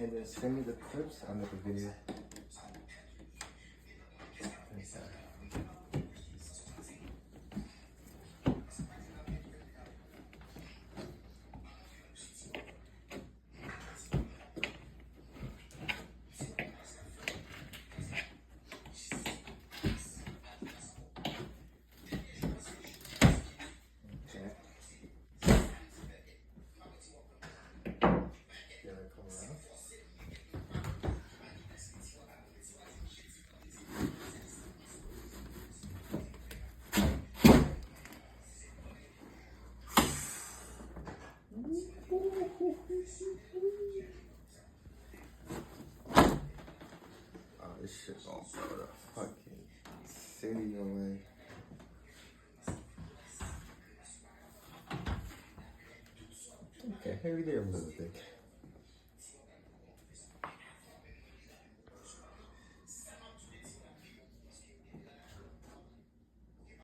And then send me the clips. I'll make a video. Oh, this shit gonna blow the fucking city away. Okay, maybe they're a little bit.